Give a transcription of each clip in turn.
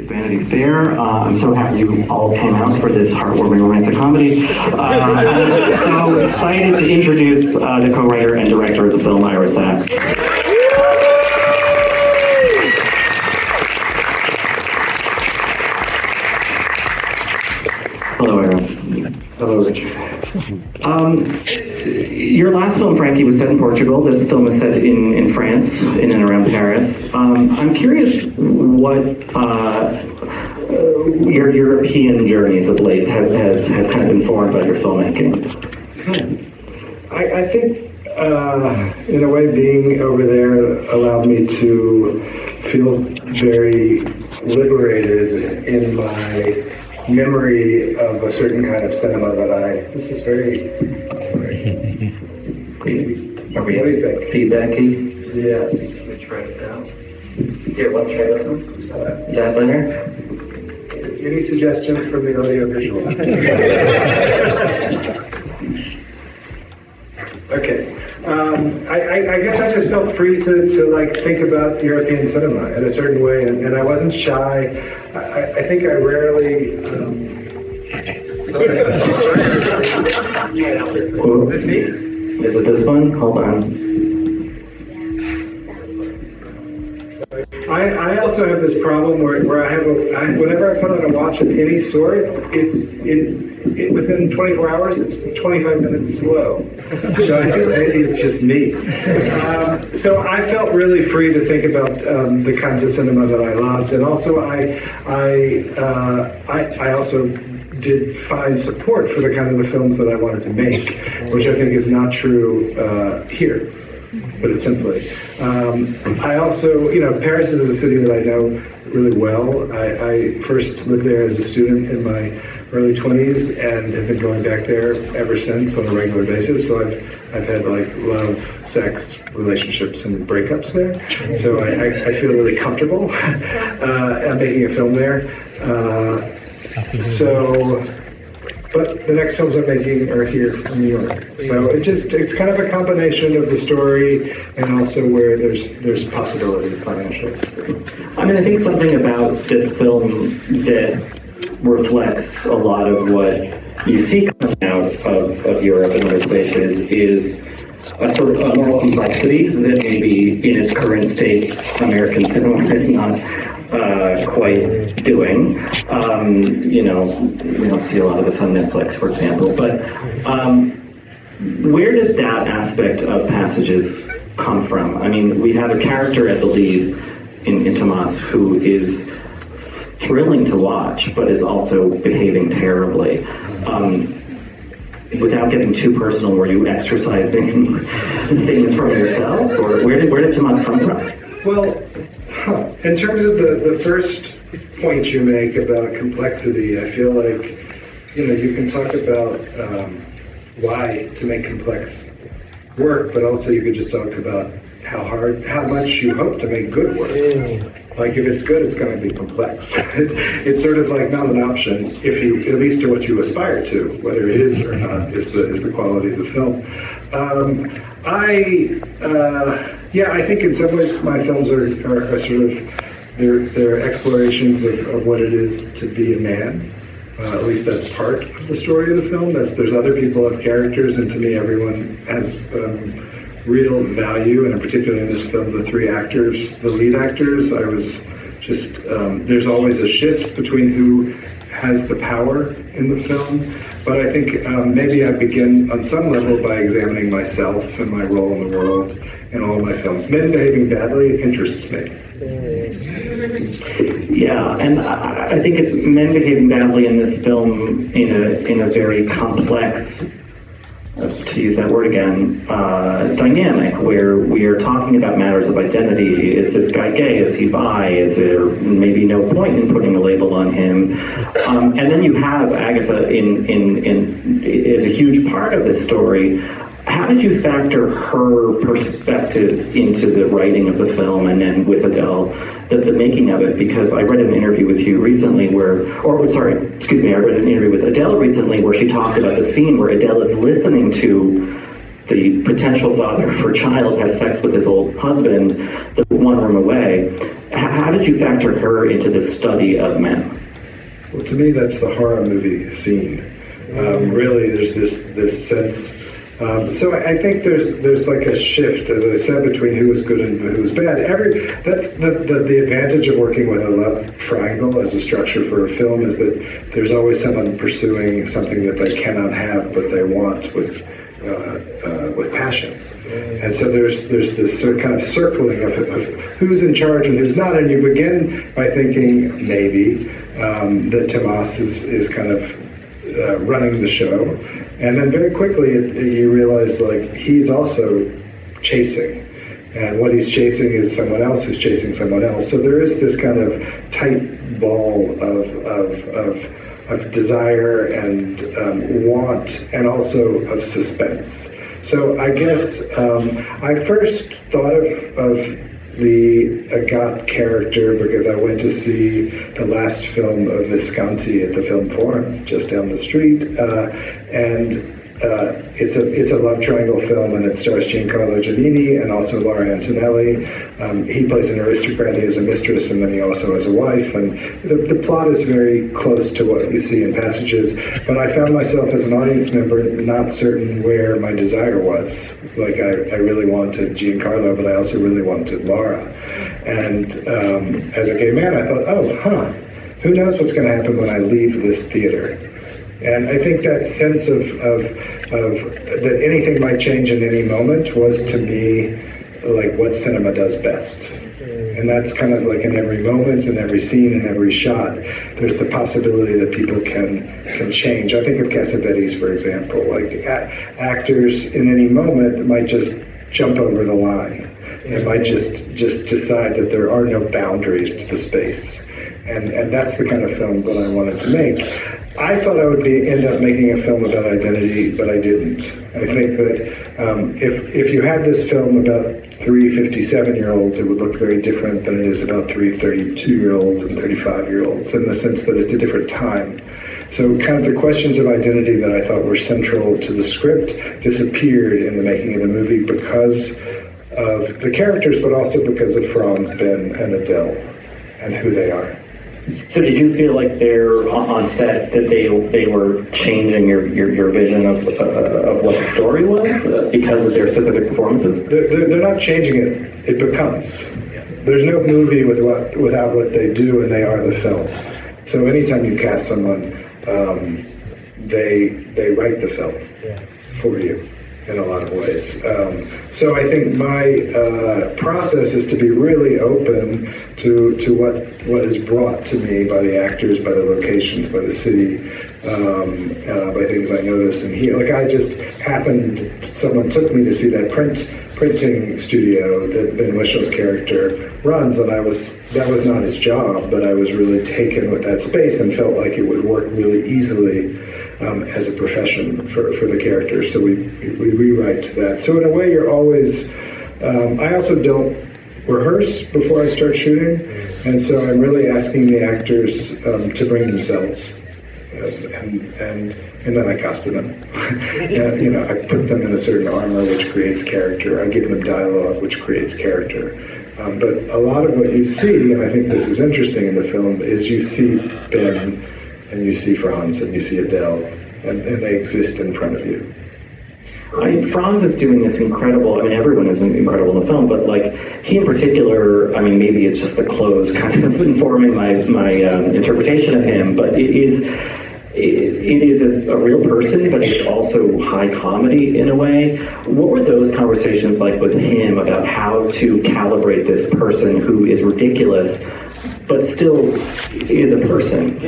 Vanity Fair. I'm so happy you all came out for this heartwarming romantic comedy. I'm so excited to introduce the co-writer and director of the film, Ira Sachs. Hello, Ira. Hello, Richard. Your last film, Frankie, was set in Portugal. This film is set in France, in and around Paris. I'm curious what your European journeys of late have kind of informed by your filmmaking. I think, in a way, being over there allowed me to feel very liberated in my memory of a certain kind of cinema that this is very Are we what do you think? Feedbacky? Yes. Let me try it out. Here, let's try this one. Is that better? Any suggestions from the audio-visual? Okay. I guess I just felt free to like think about European cinema in a certain way, and I wasn't shy. I think I rarely. Is it me? Is it this one? Hold on. I also have this problem where I have whenever I put on a watch of any sort, it's within 24 hours, it's 25 minutes slow. So I think maybe it's just me. So I felt really free to think about the kinds of cinema that I loved, and also I also did find support for the kind of the films that I wanted to make, which I think is not true here. Put it simply. I also, Paris is a city that I know really well. I first lived there as a student in my early 20s and have been going back there ever since on a regular basis. So I've had like love, sex, relationships, and breakups there. So I feel really comfortable making a film there. But the next films I'm making are here in New York. So it's kind of a combination of the story and also where there's possibility financially. I mean, I think something about this film that reflects a lot of what you see coming out of Europe and other places is a sort of a moral complexity that maybe in its current state American cinema is not quite doing. We don't see a lot of this on Netflix, for example. But where did that aspect of Passages come from? I mean, we have a character at the lead in Tomas who is thrilling to watch, but is also behaving terribly. Without getting too personal, were you exercising things from yourself, or where did Tomas come from? Well, in terms of the first point you make about complexity, I feel like, you can talk about why to make complex work, but also you could just talk about how much you hope to make good work. Like if it's good, it's going to be complex. It's sort of like not an option if you, at least to what you aspire to, whether it is or not, is the quality of the film. I think in some ways my films are sort of, they're explorations of what it is to be a man. At least that's part of the story of the film. There's other people have characters, and to me everyone has real value, and in particular in this film, the three actors, the lead actors, I was just, there's always a shift between who has the power in the film. But I think maybe I begin on some level by examining myself and my role in the world in all my films. Men behaving badly interests me. Yeah, and I think it's men behaving badly in this film in a very complex, to use that word again, dynamic where we are talking about matters of identity. Is this guy gay? Is he bi? Is there maybe no point in putting a label on him? And then you have Agatha is a huge part of this story. How did you factor her perspective into the writing of the film, and then with Adele, the making of it? Because I read an interview with you recently I read an interview with Adele recently where she talked about the scene where Adele is listening to the potential father for a child have sex with his old husband, the one room away, how did you factor her into the study of men? Well, to me, that's the horror movie scene. Really, there's this sense. So I think there's like a shift, as I said, between who was good and who was bad. That's the advantage of working with a love triangle as a structure for a film, is that there's always someone pursuing something that they cannot have but they want with passion. And so there's this sort of kind of circling of who's in charge and who's not. And you begin by thinking maybe that Tomas is kind of running the show, and then very quickly you realize like he's also chasing, and what he's chasing is someone else who's chasing someone else. So there is this kind of tight ball of desire and want, and also of suspense. So I guess I first thought of the Agathe character because I went to see the last film of Visconti at the Film Forum just down the street, and it's a love triangle film, and it stars Giancarlo Giannini and also Laura Antonelli. He plays an aristocrat. He has a mistress, and then he also has a wife. And the plot is very close to what you see in passages. But I found myself as an audience member not certain where my desire was. Like I really wanted Giancarlo, but I also really wanted Laura. And as a gay man, I thought, who knows what's going to happen when I leave this theater? And I think that sense of that anything might change in any moment was to me like what cinema does best. And that's kind of like in every moment, in every scene, in every shot, there's the possibility that people can change. I think of Cassavetes, for example, like actors in any moment might just jump over the line. They might just decide that there are no boundaries to the space. And that's the kind of film that I wanted to make. I thought I would end up making a film about identity, but I didn't. I think that if you had this film about three 57-year-olds, it would look very different than it is about three 32-year-olds and 35-year-olds, in the sense that it's a different time. So kind of the questions of identity that I thought were central to the script disappeared in the making of the movie because of the characters, but also because of Franz, Ben, and Adele, and who they are. So did you feel like they're on set that they were changing your vision of what the story was because of their specific performances? They're not changing it. It becomes. There's no movie without what they do, and they are the film. So anytime you cast someone, they write the film for you in a lot of ways. So I think my process is to be really open to what is brought to me by the actors, by the locations, by the city, by things I notice and hear. Like I just happened, someone took me to see that printing studio that Ben Wishel's character runs, and that was not his job, but I was really taken with that space and felt like it would work really easily as a profession for the character. So we rewrite that. So in a way, you're always. I also don't rehearse before I start shooting, and so I'm really asking the actors to bring themselves, and then I costume them. I put them in a certain armor, which creates character. I give them dialogue, which creates character. But a lot of what you see, and I think this is interesting in the film, is you see Ben, and you see Franz, and you see Adele, and they exist in front of you. Franz is doing this incredible, everyone is incredible in the film, but like he in particular, maybe it's just the clothes kind of informing my interpretation of him, but it is a real person, but it's also high comedy in a way. What were those conversations like with him about how to calibrate this person who is ridiculous, but still is a person?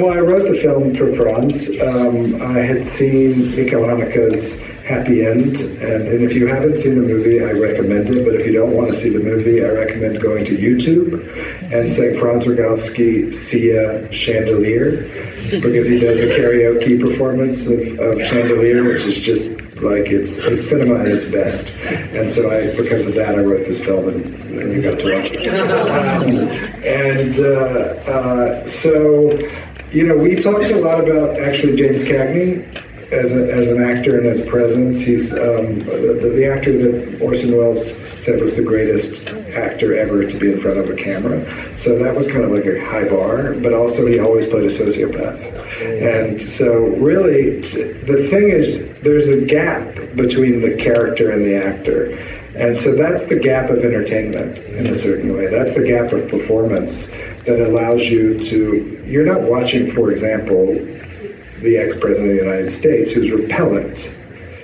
Well, I wrote the film for Franz. I had seen Michael Haneke's Happy End, and if you haven't seen the movie, I recommend it. But if you don't want to see the movie, I recommend going to YouTube and saying Franz Rogowski Sia Chandelier, because he does a karaoke performance of Chandelier, which is just like it's cinema at its best. And so because of that, I wrote this film, and you got to watch it. So we talked a lot about actually James Cagney. as an actor and as a presence. He's the actor that Orson Welles said was the greatest actor ever to be in front of a camera. So that was kind of like a high bar, but also he always played a sociopath. And so really, the thing is, there's a gap between the character and the actor. And so that's the gap of entertainment in a certain way. That's the gap of performance that allows you to, you're not watching, for example, the ex-president of the United States who's repellent.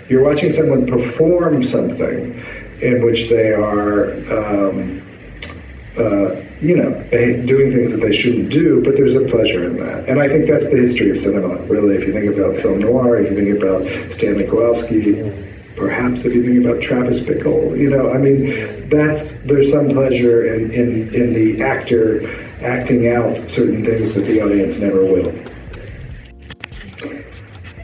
You're watching someone perform something in which they are, doing things that they shouldn't do, but there's a pleasure in that. And I think that's the history of cinema, really. If you think about film noir, if you think about Stanley Kowalski, perhaps if you think about Travis Bickle, there's some pleasure in the actor acting out certain things that the audience never will.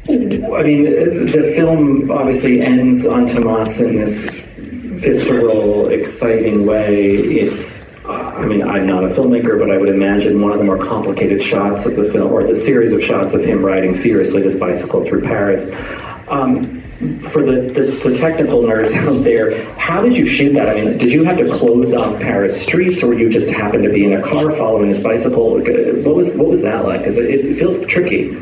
I mean, the film obviously ends on Tomas in this visceral, exciting way. It's, I'm not a filmmaker, but I would imagine one of the more complicated shots of the film, or the series of shots of him riding furiously this bicycle through Paris. For the technical nerds out there, how did you shoot that? I mean, did you have to close off Paris streets, or you just happened to be in a car following his bicycle? What was that like? Because it feels tricky.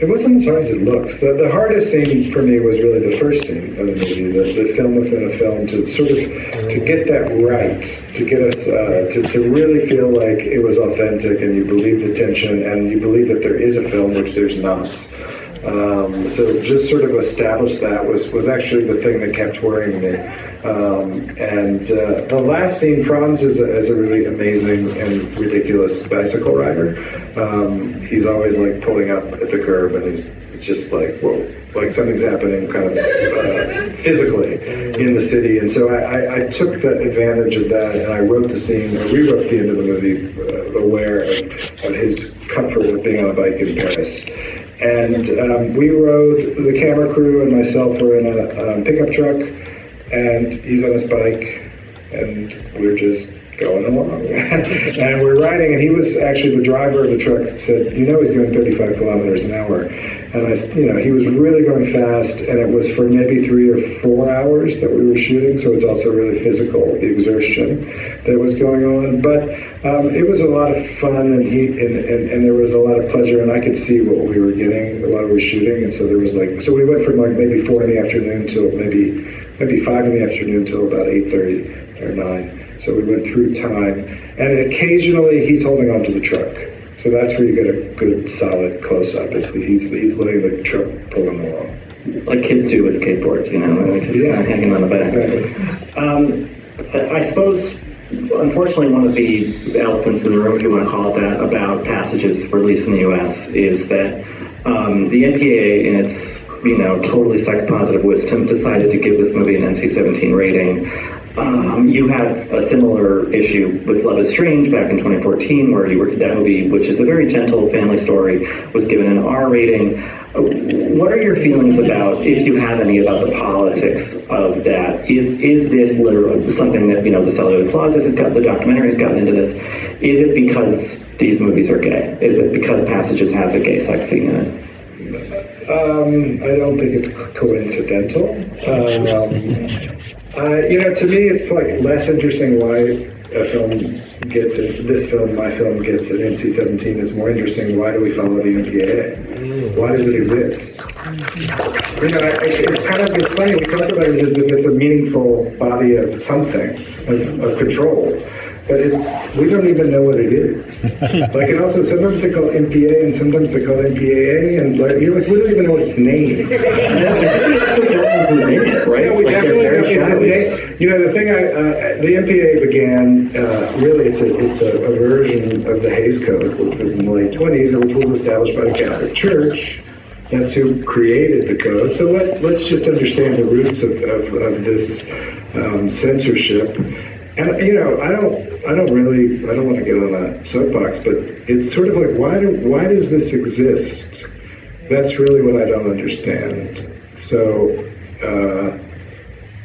It wasn't as hard as it looks. The hardest scene for me was really the first scene of the movie, the film within a film, to sort of to get that right, to get us to really feel like it was authentic and you believe the tension and you believe that there is a film, which there's not. So just sort of establish that was actually the thing that kept worrying me. And the last scene, Franz is a really amazing and ridiculous bicycle rider. He's always like pulling up at the curb, and it's just like, whoa, like something's happening kind of physically in the city. And so I took the advantage of that, and I wrote the scene, I rewrote the end of the movie, aware of his comfort of being on a bike in Paris. And we rode, the camera crew and myself were in a pickup truck, and he's on his bike, and we're just going along. And we're riding, and he was actually the driver of the truck, said, he's going 35 kilometers an hour. And he was really going fast, and it was for maybe 3 or 4 hours that we were shooting, so it's also really physical, the exertion that was going on. But it was a lot of fun, and there was a lot of pleasure, and I could see what we were getting while we were shooting. And so there was so we went from maybe 4 in the afternoon till maybe 5 in the afternoon till about 8:30 or 9. So we went through time, and occasionally he's holding onto the truck. So that's where you get a good, solid close-up. He's letting the truck pull him along. Like kids do with skateboards, just kind of hanging on the back. Exactly. I suppose, unfortunately, one of the elephants in the room, if you want to call it that, about Passage's release in the U.S. is that the MPAA, in its totally sex-positive wisdom, decided to give this movie an NC-17 rating. You had a similar issue with Love is Strange back in 2014, where that movie, which is a very gentle family story, was given an R rating. What are your feelings about, if you have any, about the politics of that? Is this literally something that, the Celluloid Closet has got, the documentary has gotten into this? Is it because these movies are gay? Is it because Passages has a gay sex scene in it? I don't think it's coincidental. To me, it's like less interesting why a film gets it. This film, my film, gets an NC-17. It's more interesting, why do we follow the MPAA? Why does it exist? It's funny, we talk about it as if it's a meaningful body of something, of control. But we don't even know what it is. And also sometimes they call it MPA and sometimes they call it MPAA, and you're like, we don't even know what it's named. Who's in it, right? Yeah, we definitely don't. It's a name. The thing the MPAA began, really it's a version of the Hays Code, which was in the late 20s, and which was established by the Catholic Church. That's who created the code. So let's just understand the roots of this censorship. And I don't want to get on a soapbox, but it's sort of like, why does this exist? That's really what I don't understand. So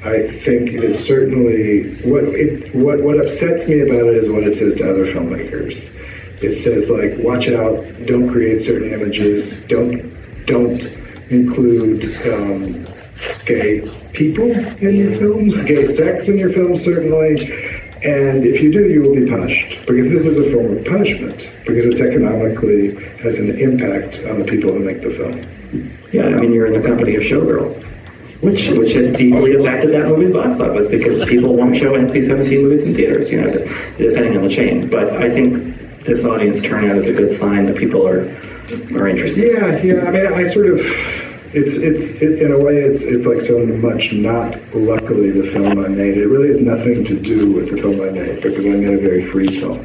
I think it is certainly what upsets me about it is what it says to other filmmakers. It says, like, watch out, don't create certain images, don't include gay people in your films, gay sex in your films, certainly. And if you do, you will be punished, because this is a form of punishment, because it's economically has an impact on the people who make the film. Yeah, I mean, you're in the company of showgirls, which has deeply affected that movie's box office, because people won't show NC-17 movies in theaters, depending on the chain. But I think this audience turnout is a good sign that people are interested. Yeah. I mean, I sort of, it's in a way, it's like so much not luckily the film I made. It really has nothing to do with the film I made, because I made a very free film,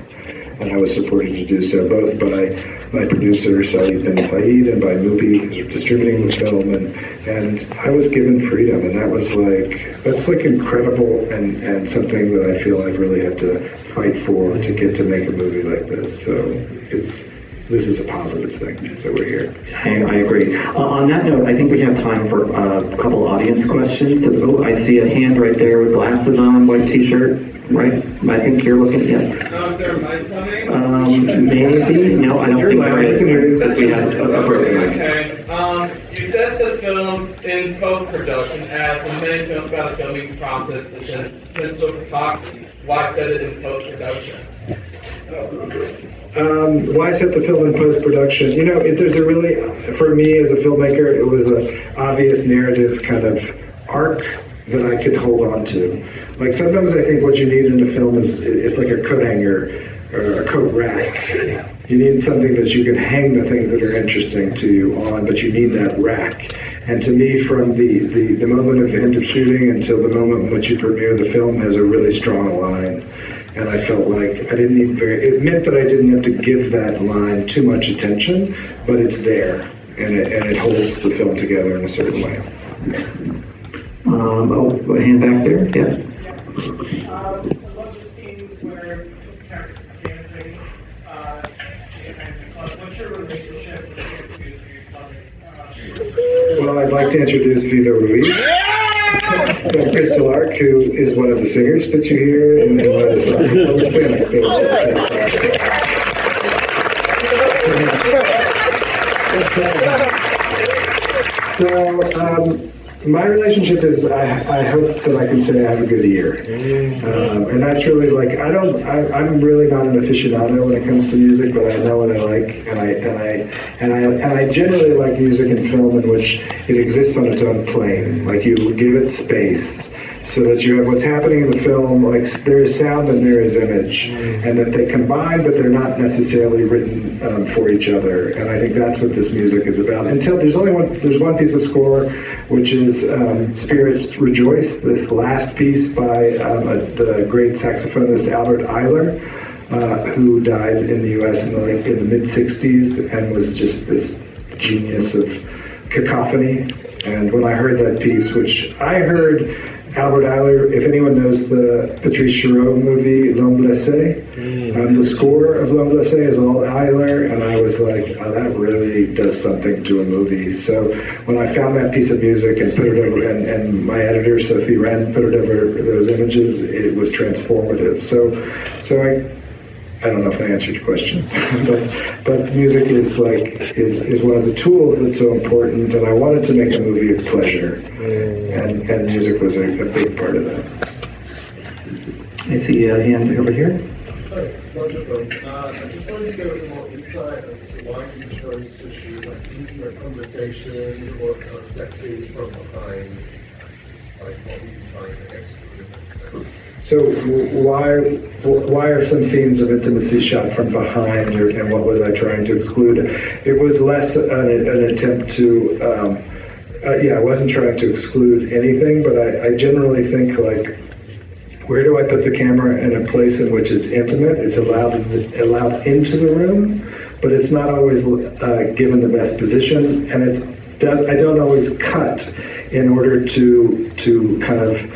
and I was supported to do so both by my producer Saeed bin Saeed and by Mubi distributing the film, and I was given freedom, and that's like incredible, and something that I feel I've really had to fight for to get to make a movie like this. So this is a positive thing that we're here. I agree. On that note, I think we have time for a couple audience questions. I see a hand right there with glasses on, white t-shirt, right? I think you're looking, yeah. Is there a mic coming? Maybe. No, I don't think there is, because we had a broken mic. Okay. You said the film in post-production, as in many films about a filming process, is in principal photography. Why set it in post-production? Why set the film in post-production? If there's a really, for me as a filmmaker, it was an obvious narrative kind of arc that I could hold on to. Like sometimes I think what you need in a film is, it's like a coat hanger or a coat rack. You need something that you can hang the things that are interesting to you on, but you need that rack. And to me, from the moment of end of shooting until the moment in which you premiere the film has a really strong line. And I felt like I didn't need it meant that I didn't have to give that line too much attention, but it's there, and it holds the film together in a certain way. A hand back there, yeah. I love the scenes where characters are dancing. What's your relationship with the dance music you're Well, I'd like to introduce Viva Ruiz. And Crystal Ark, who is one of the singers that you hear in one of the songs. We're standing stage. So, my relationship is, I hope that I can say I have a good ear. And that's really like, I'm really not an aficionado when it comes to music, but I know what I like, and I generally like music and film in which it exists on its own plane. Like you give it space, so that you have what's happening in the film, like there is sound and there is image, and that they combine, but they're not necessarily written for each other. And I think that's what this music is about. Until there's one piece of score, which is Spirits Rejoice, this last piece by the great saxophonist Albert Ayler, who died in the U.S. in the mid-'60s and was just this genius of cacophony. And when I heard that piece, which I heard Albert Ayler, if anyone knows the Patrice Chéreau movie, L'Homme Blessé, the score of L'Homme Blessé is all Ayler, and I was like, oh, that really does something to a movie. So when I found that piece of music and put it over, and my editor, Sophie Wren, put it over those images, it was transformative. So I don't know if I answered your question, but music is one of the tools that's so important, and I wanted to make a movie of pleasure, and music was a big part of that. I see a hand over here. Hi, wonderful. I just wanted to get a little more insight as to why you chose to shoot like intimate conversations or kind of sex scenes from behind. Like what were you trying to exclude? So why are some scenes of intimacy shot from behind, and what was I trying to exclude? It was less an attempt to, I wasn't trying to exclude anything, but I generally think like, where do I put the camera in a place in which it's intimate? It's allowed into the room, but it's not always given the best position, and I don't always cut in order to kind of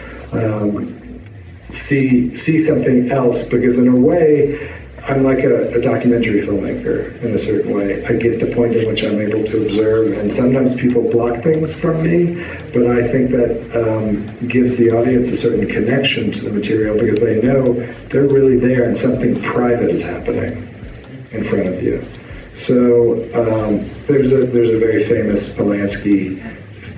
see something else, because in a way I'm like a documentary filmmaker in a certain way. I get the point in which I'm able to observe, and sometimes people block things from me, but I think that gives the audience a certain connection to the material, because they know they're really there and something private is happening in front of you. So there's a very famous Polanski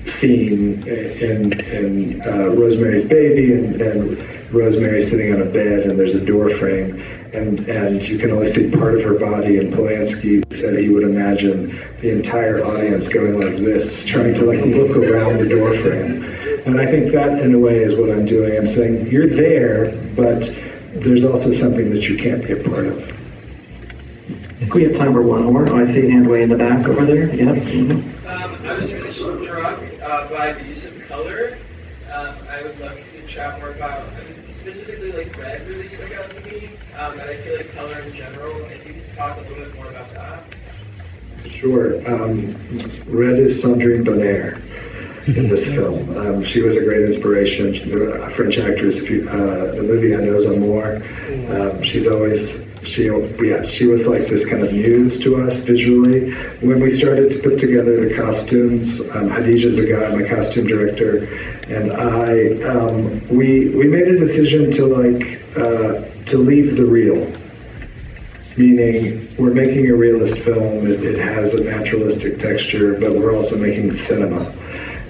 scene in Rosemary's Baby, and Rosemary sitting on a bed, and there's a door frame, and you can only see part of her body. And Polanski said he would imagine the entire audience going like this, trying to like look around the door frame. And I think that, in a way, is what I'm doing. I'm saying you're there, but there's also something that you can't be a part of. I think we have time for one more. Oh, I see a hand way in the back over there. Yep. Mhm. I was really struck by the use of color. I would love you to chat more about, specifically like red really stuck out to me, and I feel like color in general. If you could talk a little bit more about that. Sure. Red is Sandrine Bonnaire in this film. She was a great inspiration. A French actress. The movie I Knows More. She's always. She was like this kind of muse to us visually. When we started to put together the costumes, Hadija Zagai, my costume director, and we made a decision to leave the real. Meaning, we're making a realist film. It has a naturalistic texture, but we're also making cinema,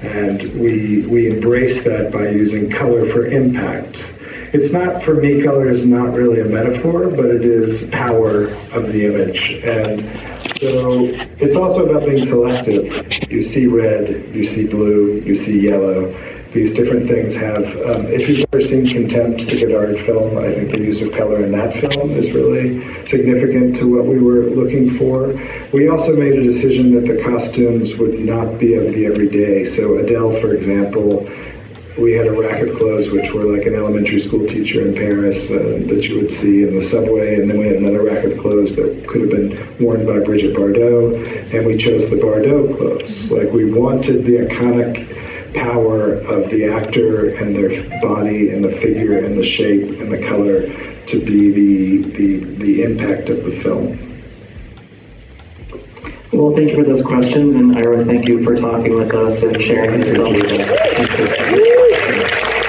and we embrace that by using color for impact. It's not, for me, color is not really a metaphor, but it is power of the image. And so it's also about being selective. You see red, you see blue, you see yellow. These different things have, if you've ever seen Contempt, the Godard film, I think the use of color in that film is really significant to what we were looking for. We also made a decision that the costumes would not be of the everyday. So Adele, for example, we had a rack of clothes which were like an elementary school teacher in Paris that you would see in the subway, and then we had another rack of clothes that could have been worn by Brigitte Bardot, and we chose the Bardot clothes. Like, we wanted the iconic power of the actor and their body and the figure and the shape and the color to be the impact of the film. Well, thank you for those questions, and Ira, thank you for talking with us and sharing this film with us. Thank you.